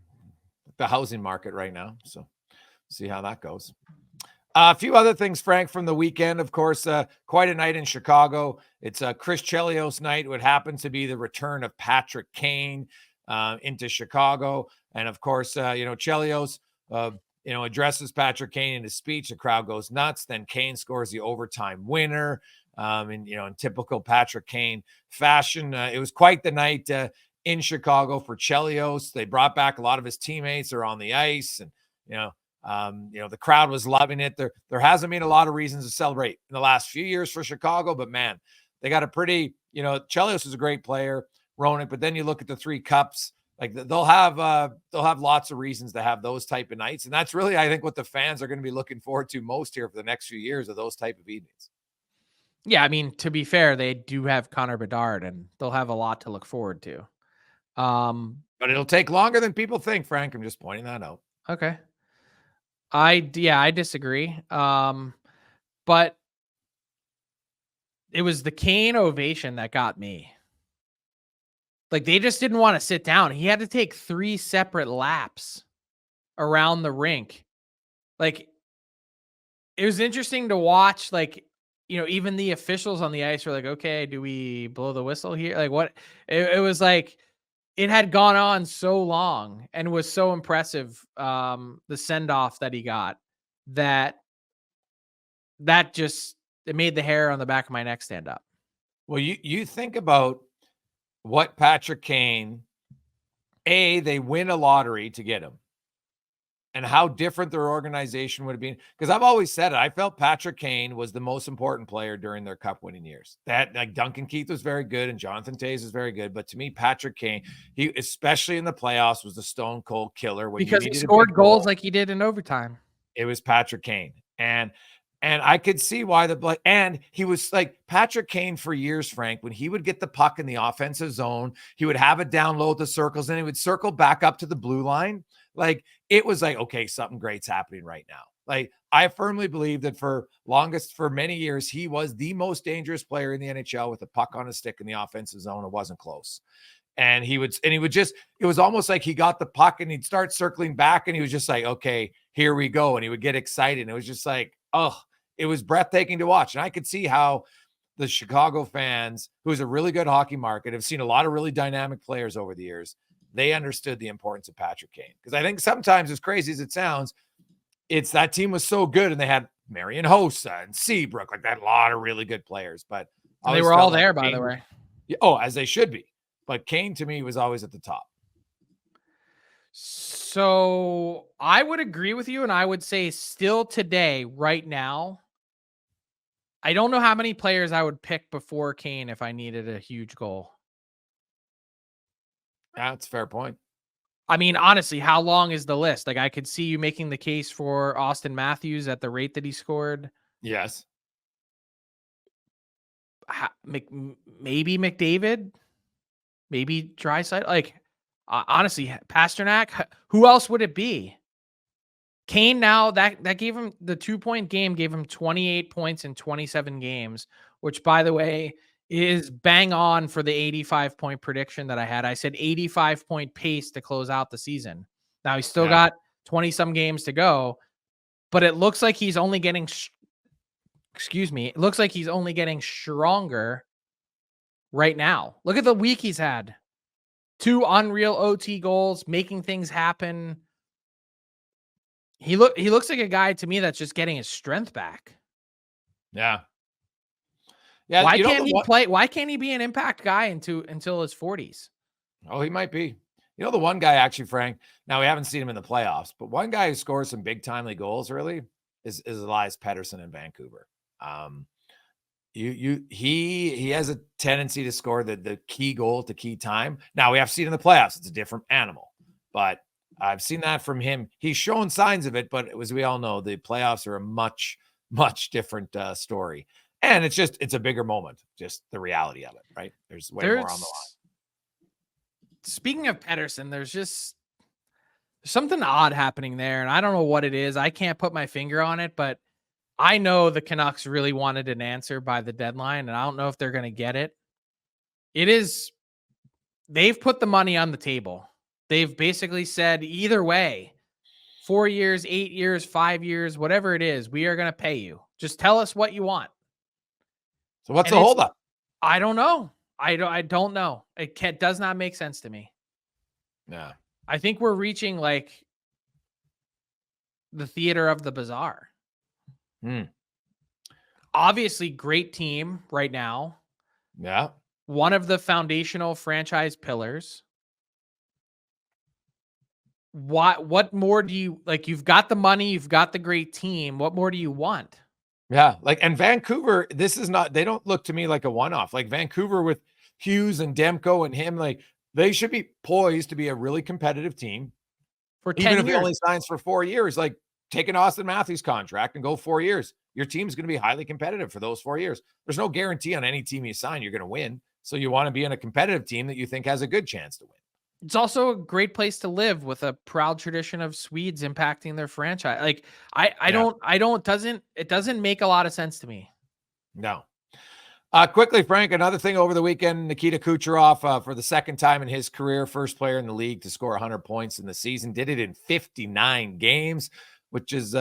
The housing market right now. So see how that goes. A few other things, Frank, from the weekend. Of course, quite a night in Chicago. It's a Chris Chelios night. What happens to be the return of Patrick Kane into Chicago. And of course, Chelios, addresses Patrick Kane in his speech. The crowd goes nuts. Then Kane scores the overtime winner. In typical Patrick Kane fashion, it was quite the night in Chicago for Chelios. They brought back a lot of his teammates. They're on the ice, and the crowd was loving it. There hasn't been a lot of reasons to celebrate in the last few years for Chicago, but man, they got a pretty, Chelios is a great player, Roenick, but then you look at the 3 cups, like they'll have lots of reasons to have those type of nights. And that's really, I think, what the fans are going to be looking forward to most here for the next few years, of those type of evenings. Yeah. I mean, to be fair, they do have Connor Bedard and they'll have a lot to look forward to. But it'll take longer than people think, Frank. I'm just pointing that out. Okay. I disagree. But it was the Kane ovation that got me. Like, they just didn't want to sit down. He had to take 3 separate laps around the rink. Like, it was interesting to watch. Like, even the officials on the ice were like, okay, do we blow the whistle here? Like, what? It was like, it had gone on so long and was so impressive. The send-off that he got, that just, it made the hair on the back of my neck stand up. Well, you think about what Patrick Kane, they win a lottery to get him, and how different their organization would have been. Because I've always said it, I felt Patrick Kane was the most important player during their cup winning years. That, like, Duncan Keith was very good and Jonathan Toews was very good, but to me, Patrick Kane, he, especially in the playoffs, was the stone cold killer. Because he scored goals like he did in overtime. It was Patrick Kane. And I could see why and he was like Patrick Kane for years, Frank, when he would get the puck in the offensive zone, he would have it down low at the circles, and he would circle back up to the blue line. Like, it was like, okay, something great's happening right now. Like, I firmly believe that for many years, he was the most dangerous player in the NHL with a puck on a stick in the offensive zone. It wasn't close. And he would just, it was almost like he got the puck and he'd start circling back and he was just like, okay, here we go. And he would get excited. And it was just like, oh, it was breathtaking to watch. And I could see how the Chicago fans, who's a really good hockey market, have seen a lot of really dynamic players over the years. They understood the importance of Patrick Kane. Because I think sometimes, as crazy as it sounds, it's that team was so good and they had Marian Hossa and Seabrook, like that, a lot of really good players. But they were all there, by the way. Oh, as they should be. But Kane, to me, was always at the top. So I would agree with you. And I would say still today, right now, I don't know how many players I would pick before Kane if I needed a huge goal. That's a fair point. I mean, honestly, how long is the list? Like, I could see you making the case for Austin Matthews at the rate that he scored. Yes. Maybe McDavid, maybe Draisaitl. Like, honestly, Pasternak. Who else would it be? Kane, now that gave him the 2-point game, gave him 28 points in 27 games, which, by the way, is bang on for the 85-point prediction that I had. I said 85-point pace to close out the season. Now he's still got 20-some games to go, but it looks like he's only getting, it looks like he's only getting stronger right now. Look at the week he's had. 2 unreal OT goals, making things happen. He looks like a guy to me that's just getting his strength back. Yeah. Yeah. Why can't he play? Why can't he be an impact guy until his 40s? Oh, he might be. You know, the one guy, actually, Frank, now we haven't seen him in the playoffs, but one guy who scores some big timely goals really is Elias Pettersson in Vancouver. He has a tendency to score the key goal at the key time. Now we have seen in the playoffs, it's a different animal, but I've seen that from him. He's shown signs of it, but as we all know, the playoffs are a much, much different story. And it's a bigger moment, just the reality of it, right? There's way more on the line. Speaking of Pettersson, there's just, Something odd happening there, and I don't know what it is. I can't put my finger on it, but I know the Canucks really wanted an answer by the deadline, and I don't know if they're going to get it. They've put the money on the table. They've basically said either way, 4 years, 8 years, 5 years, whatever it is, we are going to pay you. Just tell us what you want. So what's And the holdup? I don't know. I don't know. It does not make sense to me. Yeah. I think we're reaching like the theater of the bizarre. Obviously, great team right now. Yeah. One of the foundational franchise pillars. What more do you like? You've got the money, you've got the great team. What more do you want? Yeah. Like, and Vancouver, this is not, they don't look to me like a one-off. Like Vancouver with Hughes and Demko and him, like they should be poised to be a really competitive team. For 10 Even if years. he only signs for 4 years, like take an Austin Matthews contract and go 4 years. Your team's going to be highly competitive for those 4 years. There's no guarantee on any team you sign you're going to win. So you want to be in a competitive team that you think has a good chance to win. It's also a great place to live with a proud tradition of Swedes impacting their franchise. Like it doesn't make a lot of sense to me. No. Quickly, Frank, another thing over the weekend, Nikita Kucherov, for the second time in his career, first player in the league to score 100 points in the season, did it in 59 games, which is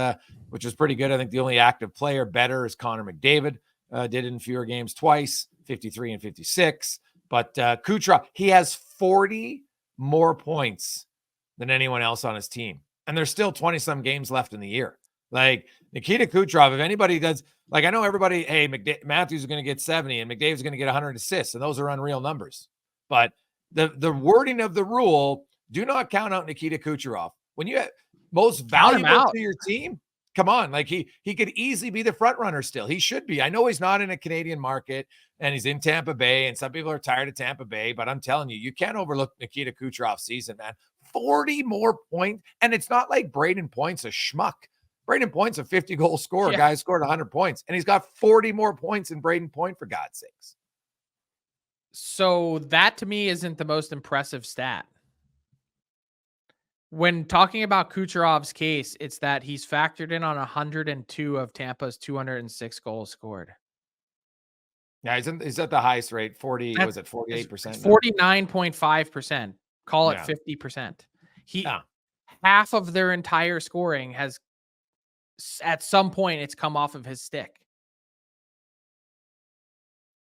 pretty good. I think the only active player better is Connor McDavid, did it in fewer games twice, 53 and 56. But Kucherov, he has 40 more points than anyone else on his team. And there's still 20-some games left in the year. Like Nikita Kucherov, if anybody does, like I know everybody, hey, Matthews is going to get 70 and McDavid's going to get 100 assists, and those are unreal numbers. But the wording of the rule, do not count out Nikita Kucherov. When you have most valuable to your team, come on, like he could easily be the front runner still. He should be. I know he's not in a Canadian market and he's in Tampa Bay, and some people are tired of Tampa Bay, but I'm telling you, you can't overlook Nikita Kucherov's season, man. 40 more points, and it's not like Braden Point's a schmuck. Braden Point's a 50-goal scorer. Guy scored 100 points, and he's got 40 more points than Braden Point, for God's sakes. So that to me isn't the most impressive stat. When talking about Kucherov's case, it's that he's factored in on 102 of Tampa's 206 goals scored. Yeah, he's at the highest rate, 40, was it 48%? 49.5%. Call it 50%. Half of their entire scoring has, at some point, it's come off of his stick.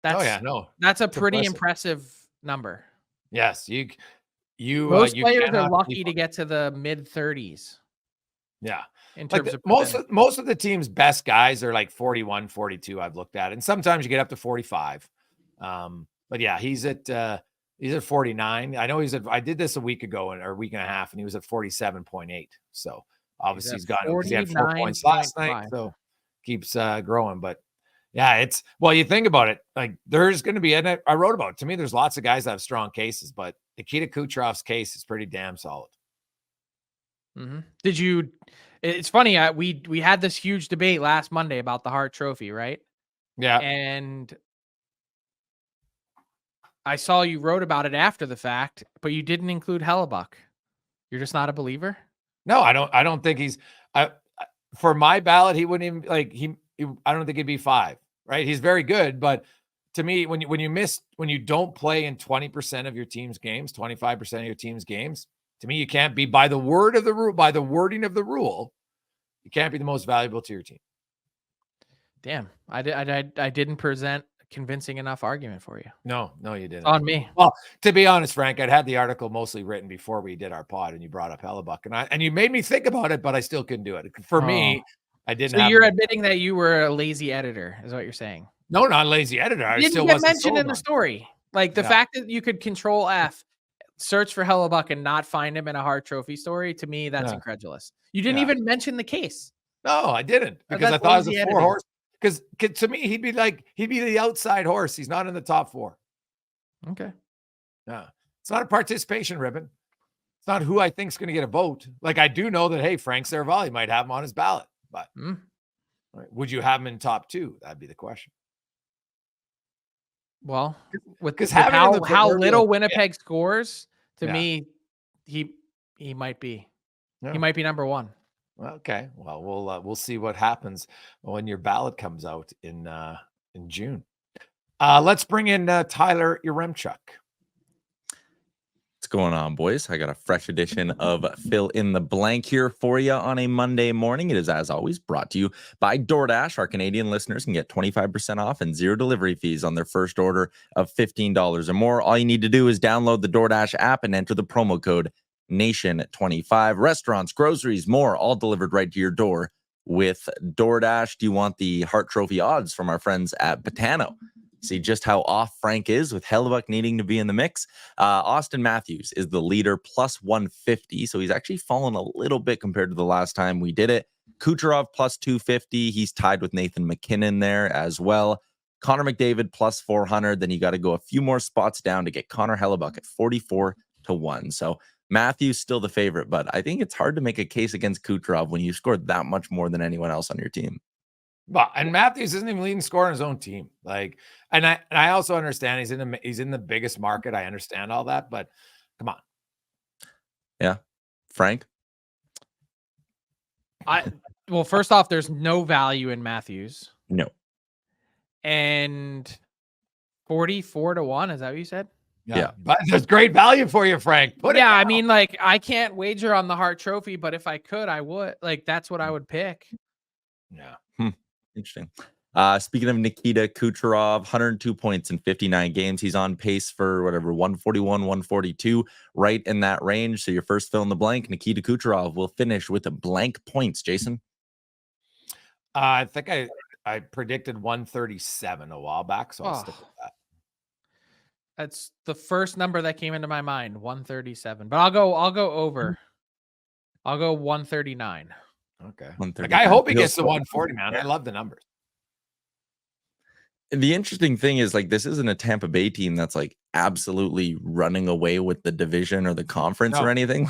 That's a pretty impressive number. Yes, most players are lucky to get to the mid 30s. Yeah. In terms of most of the team's best guys are like 41, 42. I've looked at it. And sometimes you get up to 45. But yeah, he's at 49. I know I did this a week ago or a week and a half, and he was at 47.8. So obviously he's got, because he had 4 points last night. So keeps growing. But yeah, you think about it, like there's going to be, and I wrote about it. To me, there's lots of guys that have strong cases, but Nikita Kucherov's case is pretty damn solid. Mm-hmm. It's funny. We had this huge debate last Monday about the Hart Trophy, right? Yeah. And I saw you wrote about it after the fact, but you didn't include Hellebuck. You're just not a believer? No, I don't think he's, for my ballot, he wouldn't even I don't think he'd be 5, right? He's very good, but to me, when you don't play in 20% of your team's games, 25% of your team's games, to me, you can't be, by the wording of the rule, you can't be the most valuable to your team. Damn, I didn't present a convincing enough argument for you. No, you didn't. It's on me. Well, to be honest, Frank, I'd had the article mostly written before we did our pod, and you brought up Hellebuck, and you made me think about it, but I still couldn't do it. For me, I didn't. So you're admitting that you were a lazy editor, is what you're saying? No, not a lazy editor. I didn't get mentioned in the story. Like the fact that you could Control F, search for Hellebuck and not find him in a Hart Trophy story, to me, that's incredulous. You didn't even mention the case. No, I didn't, because I thought it was a 4-horse. Because to me, he'd be the outside horse. He's not in the top 4. Okay. Yeah. It's not a participation ribbon. It's not who I think is going to get a vote. Like, I do know that, hey, Frank Seravalli might have him on his ballot, but would you have him in top 2? That'd be the question. Well, with how little Winnipeg scores, to me, he might be. He might be number 1. Okay. Well, we'll see what happens when your ballot comes out in June. Let's bring in Tyler Yaremchuk. What's going on, boys? I got a fresh edition of Fill in the Blank here for you on a Monday morning. It is, as always, brought to you by DoorDash. Our Canadian listeners can get 25% off and 0 delivery fees on their first order of $15 or more. All you need to do is download the DoorDash app and enter the promo code NATION25. Restaurants, groceries, more, all delivered right to your door with DoorDash. Do you want the Hart Trophy odds from our friends at Pettersson? See just how off Frank is with Hellebuyck needing to be in the mix. Austin Matthews is the leader, plus 150. So he's actually fallen a little bit compared to the last time we did it. Kucherov, plus 250. He's tied with Nathan McKinnon there as well. Connor McDavid, plus 400. Then you got to go a few more spots down to get Connor Hellebuyck at 44-1. So Matthews still the favorite, but I think it's hard to make a case against Kucherov when you scored that much more than anyone else on your team. Well, and Matthews isn't even leading scorer on his own team. And I also understand he's in the biggest market. I understand all that, but come on. Yeah. Frank? Well, first off, there's no value in Matthews. No. And 44-1, is that what you said? Yeah. But there's great value for you, Frank. I mean, I can't wager on the Hart Trophy, but if I could, I would. That's what I would pick. Yeah. Interesting. Speaking of Nikita Kucherov, 102 points in 59 games. He's on pace for 141, 142, right in that range. So your first fill in the blank, Nikita Kucherov will finish with a blank points. Jason? I think I predicted 137 a while back, so I'll stick with that. That's the first number that came into my mind, 137. But I'll go over. I'll go 139. Okay. I hope he gets to 140, man. Yeah. I love the numbers. The interesting thing is, this isn't a Tampa Bay team that's absolutely running away with the division or the conference or anything.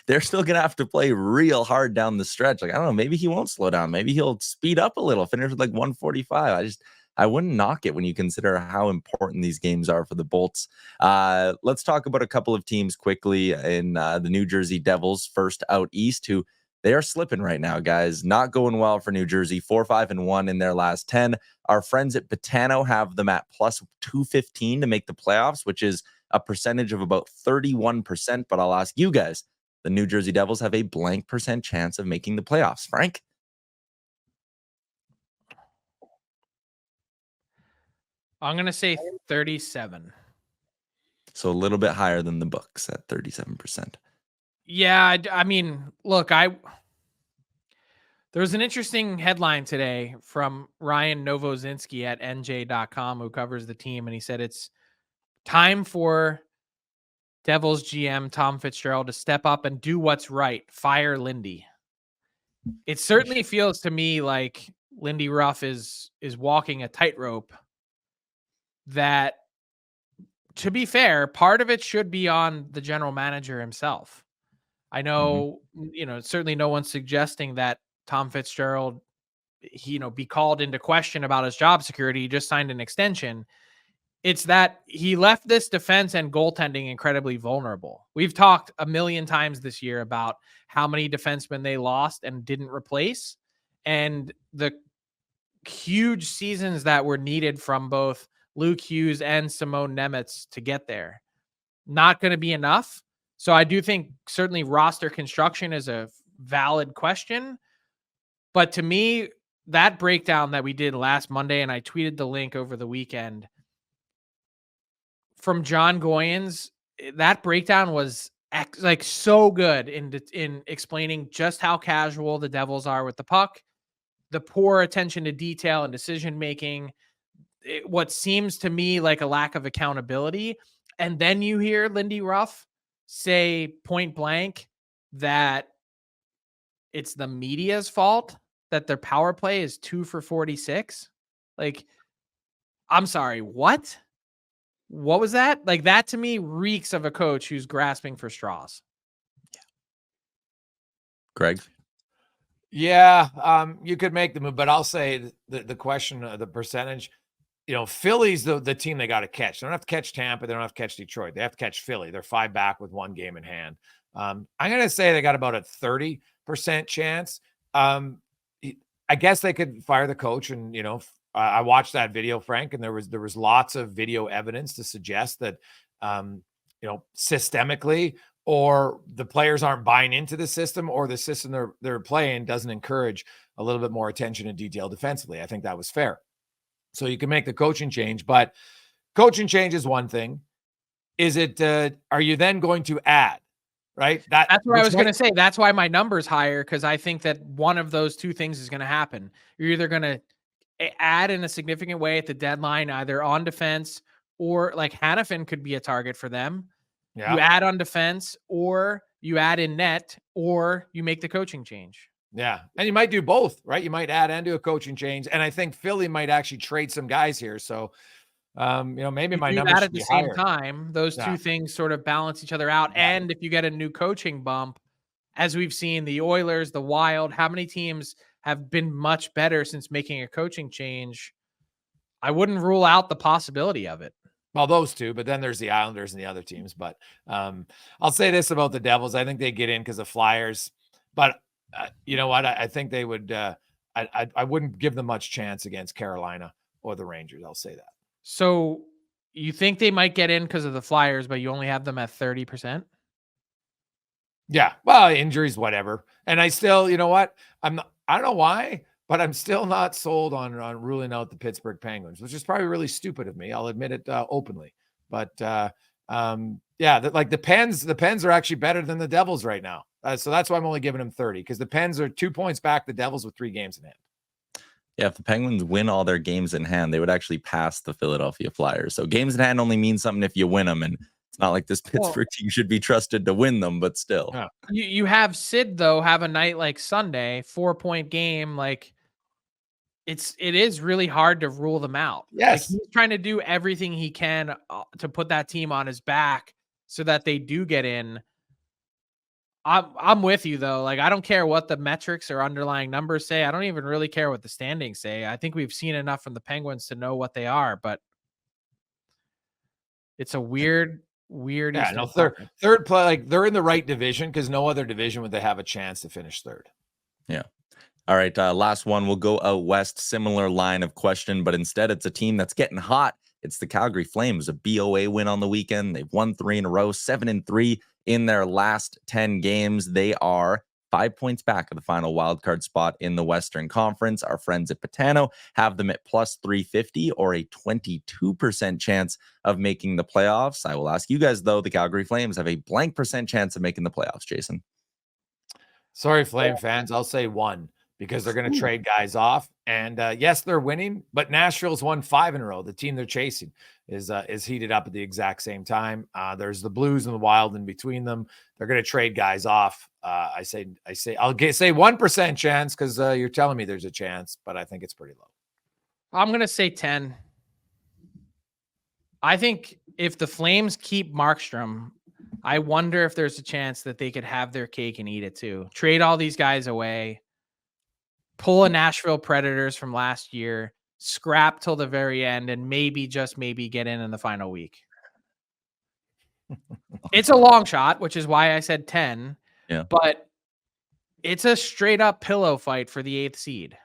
They're still gonna have to play real hard down the stretch. I don't know, maybe he won't slow down. Maybe he'll speed up a little, finish with 145. I wouldn't knock it when you consider how important these games are for the Bolts. Let's talk about a couple of teams quickly in the New Jersey Devils, first out east, who they are slipping right now, guys. Not going well for New Jersey. 4-5-1 in their last 10. Our friends at Pettersson have them at plus 215 to make the playoffs, which is a percentage of about 31%. But I'll ask you guys, the New Jersey Devils have a blank % chance of making the playoffs. Frank? I'm going to say 37. So a little bit higher than the books at 37%. Yeah, I mean, look, there was an interesting headline today from Ryan Novozinski at NJ.com, who covers the team, and he said it's time for Devils GM Tom Fitzgerald to step up and do what's right. Fire Lindy. It certainly feels to me like Lindy Ruff is walking a tightrope that, to be fair, part of it should be on the general manager himself. I know, certainly no one's suggesting that Tom Fitzgerald, be called into question about his job security. He just signed an extension. It's that he left this defense and goaltending incredibly vulnerable. We've talked a million times this year about how many defensemen they lost and didn't replace, and the huge seasons that were needed from both Luke Hughes and Simone Nemeth to get there. Not going to be enough. So I do think certainly roster construction is a valid question. But to me, that breakdown that we did last Monday, and I tweeted the link over the weekend from John Goyens, that breakdown was so good in explaining just how casual the Devils are with the puck, the poor attention to detail and decision-making, what seems to me like a lack of accountability. And then you hear Lindy Ruff say point blank that it's the media's fault that their power play is 2 for 46. I'm sorry, what was that? That to me reeks of a coach who's grasping for straws. Yeah. Greg? Yeah, you could make the move, but I'll say the question of the percentage, Philly's the team they got to catch. They don't have to catch Tampa. They don't have to catch Detroit. They have to catch Philly. They're 5 back with 1 game in hand. I'm going to say they got about a 30% chance. I guess they could fire the coach. And, I watched that video, Frank, and there was lots of video evidence to suggest that, systemically, or the players aren't buying into the system, or the system they're playing doesn't encourage a little bit more attention and detail defensively. I think that was fair. So you can make the coaching change, but coaching change is one thing. Is it, are you then going to add, right? That's what I was going to say. That's why my number's higher, because I think that one of those two things is going to happen. You're either going to add in a significant way at the deadline, either on defense, or like Hanifin could be a target for them. Yeah. You add on defense, or you add in net, or you make the coaching change. Yeah. And you might do both, right? You might add and do a coaching change. And I think Philly might actually trade some guys here. So, maybe my numbers at the same time. Those two things sort of balance each other out. Yeah. And if you get a new coaching bump, as we've seen, the Oilers, the Wild, how many teams have been much better since making a coaching change? I wouldn't rule out the possibility of it. Well, those two, but then there's the Islanders and the other teams. But I'll say this about the Devils. I think they get in because of Flyers. But you know what? I think they would I wouldn't give them much chance against Carolina or the Rangers. I'll say that. So you think they might get in because of the Flyers, but you only have them at 30%? Yeah. Well, injuries, whatever. And I still, you know what? I don't know why, but I'm still not sold on ruling out the Pittsburgh Penguins, which is probably really stupid of me. I'll admit it openly. But the Pens are actually better than the Devils right now. So that's why I'm only giving them 30, because the Pens are 2 points back the Devils with 3 games in hand. Yeah, if the Penguins win all their games in hand, they would actually pass the Philadelphia Flyers. So games in hand only mean something if you win them, and it's not like this Pittsburgh team should be trusted to win them, but still. Yeah. You have Sid, though, have a night like Sunday, 4-point game. Like, it is really hard to rule them out. Yes. Like, he's trying to do everything he can to put that team on his back so that they do get in. I'm with you, though. Like, I don't care what the metrics or underlying numbers say. I don't even really care what the standings say. I think we've seen enough from the Penguins to know what they are, but it's a weird. Yeah, no, third play, like, they're in the right division, because no other division would they have a chance to finish third. Yeah. All right. Last one. We'll go out west. Similar line of question, but instead it's a team that's getting hot. It's the Calgary Flames, a BOA win on the weekend. They've won 3 in a row, 7-3 in their last 10 games. They are 5 points back of the final wildcard spot in the Western Conference. Our friends at Patano have them at plus 350, or a 22% chance of making the playoffs. I will ask you guys, though, the Calgary Flames have a blank percent chance of making the playoffs, Jason. Sorry, Flame fans. I'll say 1, because they're going to trade guys off. And yes, they're winning, but Nashville's won 5 in a row. The team they're chasing is heated up at the exact same time. There's the Blues and the Wild in between them. They're going to trade guys off. I'll say 1% chance, because you're telling me there's a chance, but I think it's pretty low. I'm going to say 10. I think if the Flames keep Markstrom, I wonder if there's a chance that they could have their cake and eat it too. Trade all these guys away. Pull a Nashville Predators from last year, scrap till the very end, and maybe, just maybe, get in the final week. It's a long shot, which is why I said 10. Yeah. But it's a straight up pillow fight for the 8th seed.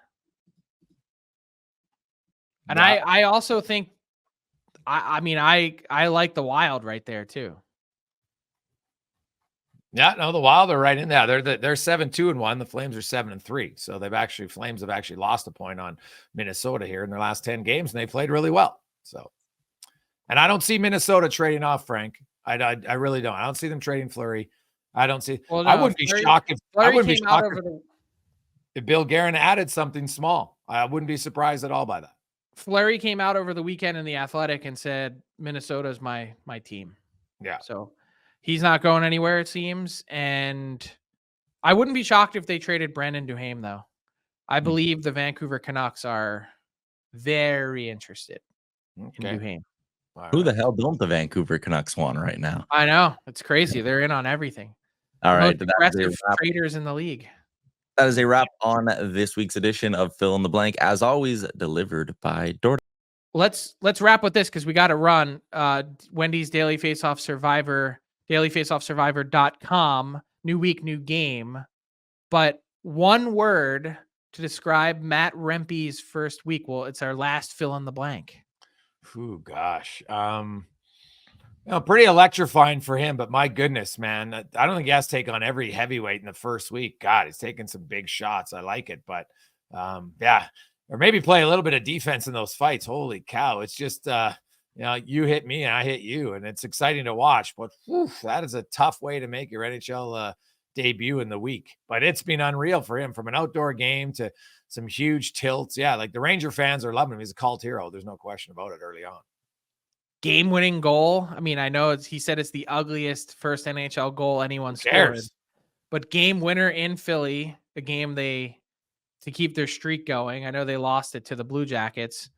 And yeah. I also think, I like the Wild right there too. Yeah, no, the Wild are right in there. They're 7-2-1. The Flames are 7-3. So Flames have actually lost a point on Minnesota here in their last 10 games, and they played really well. So, and I don't see Minnesota trading off, Frank. I really don't. I don't see them trading Fleury. I don't see. Well, no, I wouldn't be shocked if Bill Guerin added something small. I wouldn't be surprised at all by that. Fleury came out over the weekend in The Athletic and said, Minnesota's my team. Yeah. So he's not going anywhere, it seems. And I wouldn't be shocked if they traded Brandon Duhaime, though. I believe the Vancouver Canucks are very interested in Duhaime. Who the hell don't the Vancouver Canucks want right now? I know. It's crazy. They're in on everything. All right. Most aggressive traders in the league. That is a wrap on this week's edition of Fill in the Blank. As always, delivered by DoorDash. let's wrap with this because we got to run. Wendy's Daily Faceoff Survivor, dailyfaceoffsurvivor.com. New week, new game. But one word to describe Matt Rempe's first week. Well, it's our last fill in the blank. Ooh, gosh. Pretty electrifying for him, but my goodness, man, I don't think he has to take on every heavyweight in the first week. God, he's taking some big shots. I like it, but yeah, or maybe play a little bit of defense in those fights. Holy cow. It's just, you hit me and I hit you, and it's exciting to watch, but that is a tough way to make your NHL debut in the week. But it's been unreal for him, from an outdoor game to some huge tilts. Yeah, like the Ranger fans are loving him. He's a cult hero. There's no question about it early on. Game-winning goal. I mean, I know he said it's the ugliest first NHL goal anyone scored, but game winner in Philly, the game to keep their streak going. I know they lost it to the Blue Jackets.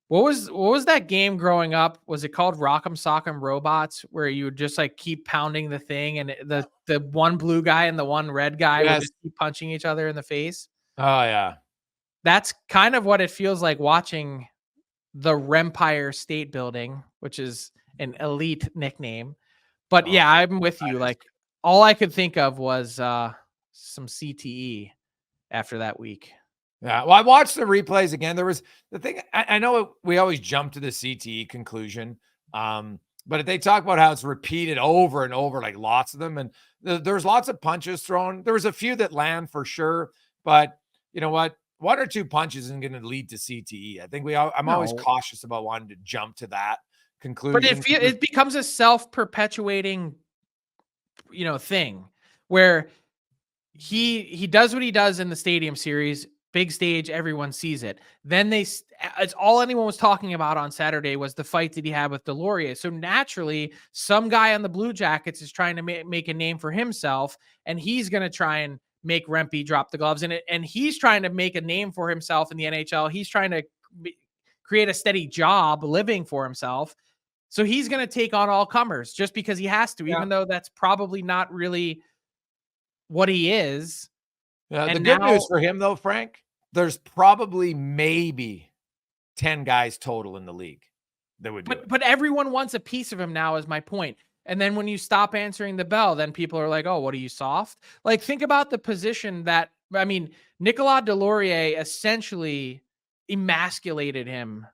What was that game growing up? Was it called Rock'em Sock'em Robots, where you would just like keep pounding the thing and the one blue guy and the one red guy would just keep punching each other in the face? Oh yeah. That's kind of what it feels like watching the Rempire State Building, which is an elite nickname. But yeah, I'm with you. Like, all I could think of was some CTE after that week. Yeah, well, I watched the replays again. There was the thing. I know we always jump to the CTE conclusion, but they talk about how it's repeated over and over, like lots of them, and there's lots of punches thrown. There was a few that land for sure, but you know what? One or two punches isn't going to lead to CTE. I think I'm always cautious about wanting to jump to that conclusion. But it becomes a self-perpetuating, thing where he does what he does in the Stadium Series, big stage, everyone sees it. Then it's all anyone was talking about on Saturday was the fight that he had with Delorier. So naturally, some guy on the Blue Jackets is trying to make a name for himself, and he's going to try and make Rempe drop the gloves in it. And he's trying to make a name for himself in the NHL. He's trying to create a steady job living for himself. So he's going to take on all comers just because he has to, even though that's probably not really what he is. Yeah, the good news for him though, Frank, there's probably maybe 10 guys total in the league that would do it. But everyone wants a piece of him now, is my point. And then when you stop answering the bell, then people are like, oh, what are you, soft? Like, think about the position that, I mean, Nicolas Delorier essentially emasculated him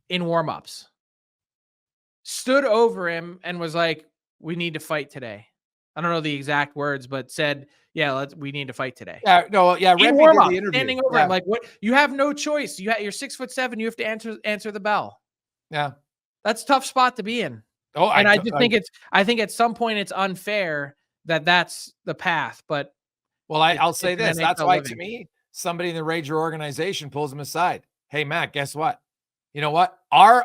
in warmups, stood over him and was like, we need to fight today. I don't know the exact words, but said, yeah, we need to fight today. Yeah, no, yeah. In warm-up, standing over him, like, what? You have no choice. You're 6'7". You have to answer the bell. Yeah. That's a tough spot to be in. Oh, I think at some point it's unfair that that's the path. But I'll say this. That's why, to me, somebody in the Ranger organization pulls him aside. Hey, Matt, guess what? You know what?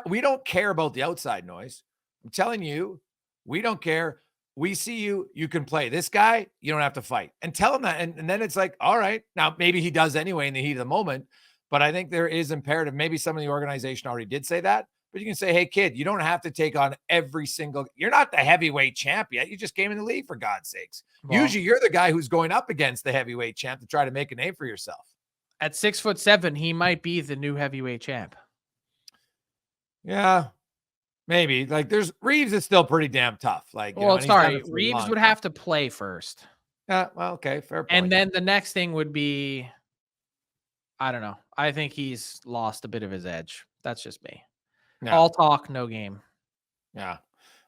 We don't care about the outside noise. I'm telling you, we don't care. We see you. You can play. This guy, you don't have to fight. And tell him that. And then it's like, all right. Now, maybe he does anyway in the heat of the moment. But I think there is imperative. Maybe some of the organization already did say that. But you can say, hey, kid, you don't have to take on every single. You're not the heavyweight champ yet. You just came in the league, for God's sakes. Well, usually you're the guy who's going up against the heavyweight champ to try to make a name for yourself. At 6'7", he might be the new heavyweight champ. Yeah, maybe. Like, Reeves is still pretty damn tough. Like, Reeves would have to play first. Yeah, well, okay, fair point. And then the next thing would be, I don't know. I think he's lost a bit of his edge. That's just me. No. All talk, no game. Yeah.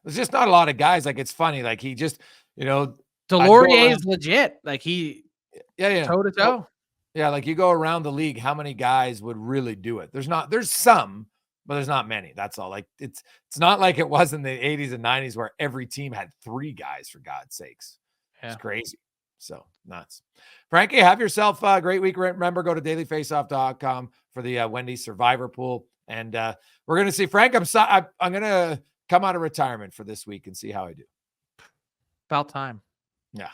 There's just not a lot of guys. Like, it's funny. Like, he just, Delorier is legit. Like, toe to toe. Yeah, like, you go around the league, how many guys would really do it? There's some, but there's not many. That's all. Like, it's not like it was in the 80s and 90s where every team had 3 guys, for God's sakes. Yeah. It's crazy. So nuts. Frankie, have yourself a great week. Remember, go to dailyfaceoff.com for the Wendy's Survivor Pool. And we're going to see, Frank, I'm going to come out of retirement for this week and see how I do. About time. Yeah.